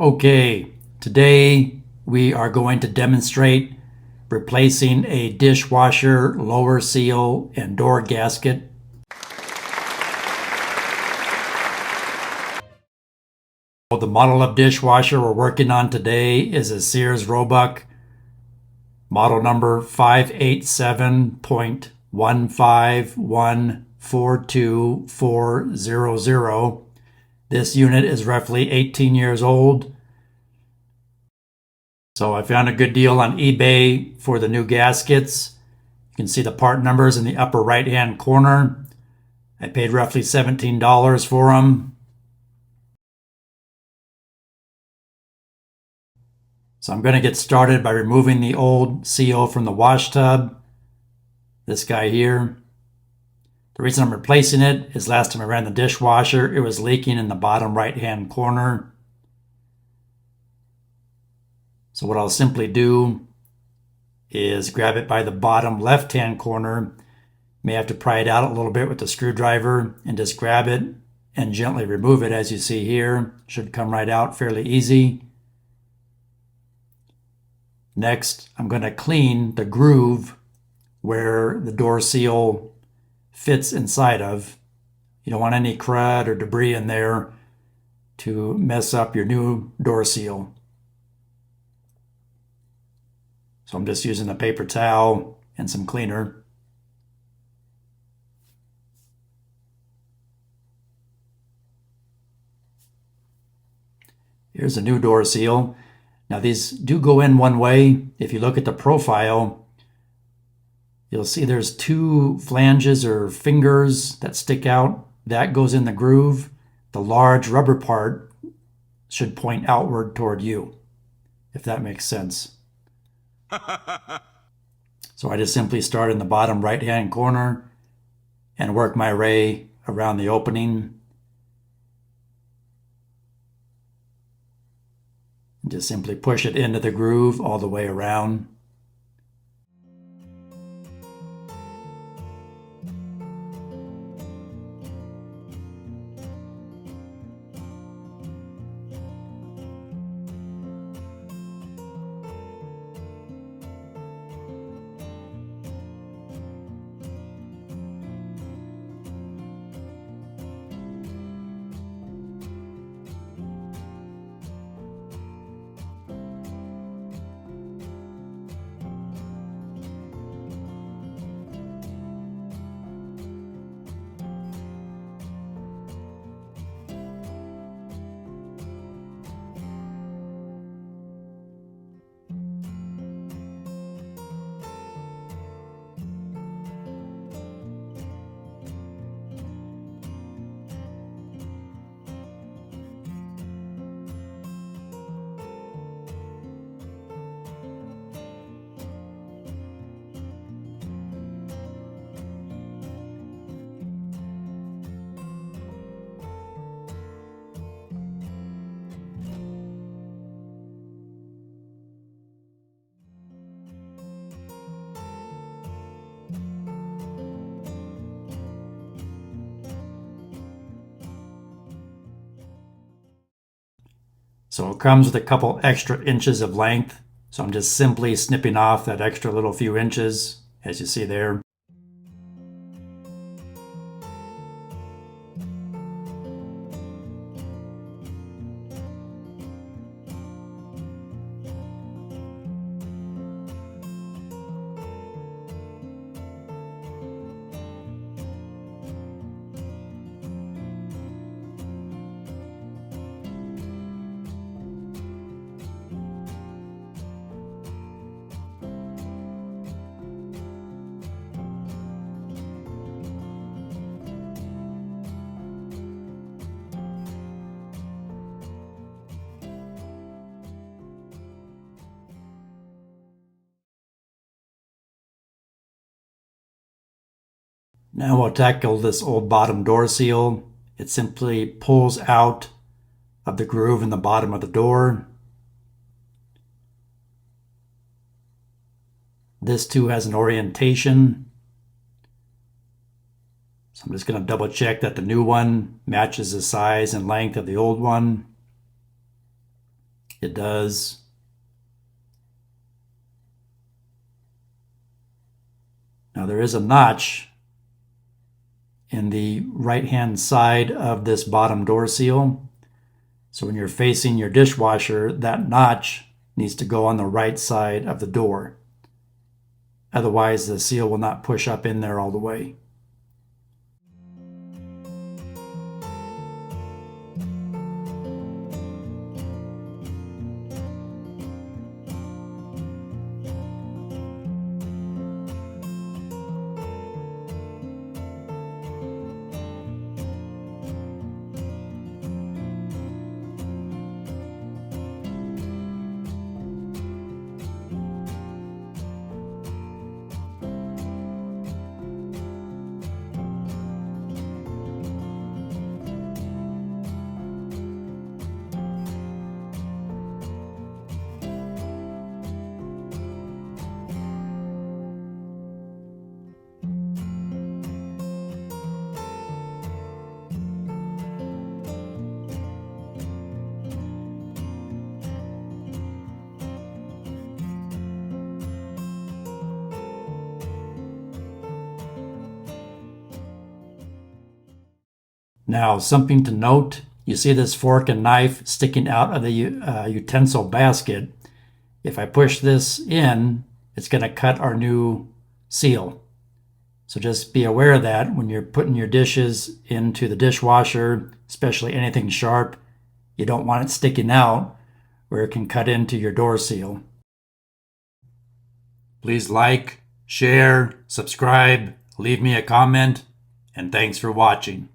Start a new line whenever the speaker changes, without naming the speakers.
Okay, today we are going to demonstrate replacing a dishwasher lower seal and door gasket. The model of dishwasher we're working on today is a Sears Roebuck, model number 587.1514240. This unit is roughly 18 years old. So I found a good deal on eBay for the new gaskets. You can see the part numbers in the upper right hand corner. I paid roughly $17 for them. So I'm going to get started by removing the old seal from the wash tub. This guy here. The reason I'm replacing it is last time I ran the dishwasher, it was leaking in the bottom right hand corner. So what I'll simply do is grab it by the bottom left hand corner. May have to pry it out a little bit with the screwdriver and just grab it and gently remove it, as you see here. Should come right out fairly easy. Next, I'm going to clean the groove where the door seal fits inside of. You don't want any crud or debris in there to mess up your new door seal. So I'm just using a paper towel and some cleaner. Here's a new door seal. Now these do go in one way. If you look at the profile, you'll see there's two flanges or fingers that stick out. That goes in the groove. The large rubber part should point outward toward you, if that makes sense. So I just simply start in the bottom right hand corner and work my way around the opening. And just simply push it into the groove all the way around. So it comes with a couple extra inches of length. So I'm just simply snipping off that extra little few inches, as you see there. Now we'll tackle this old bottom door seal. It simply pulls out of the groove in the bottom of the door. This too has an orientation. So I'm just going to double check that the new one matches the size and length of the old one. It does. Now there is a notch in the right-hand side of this bottom door seal. So when you're facing your dishwasher, that notch needs to go on the right side of the door. Otherwise, the seal will not push up in there all the way. Now, something to note, you see this fork and knife sticking out of the utensil basket. If I push this in, it's going to cut our new seal. So just be aware of that when you're putting your dishes into the dishwasher, especially anything sharp. You don't want it sticking out where it can cut into your door seal. Please like, share, subscribe, leave me a comment, and thanks for watching.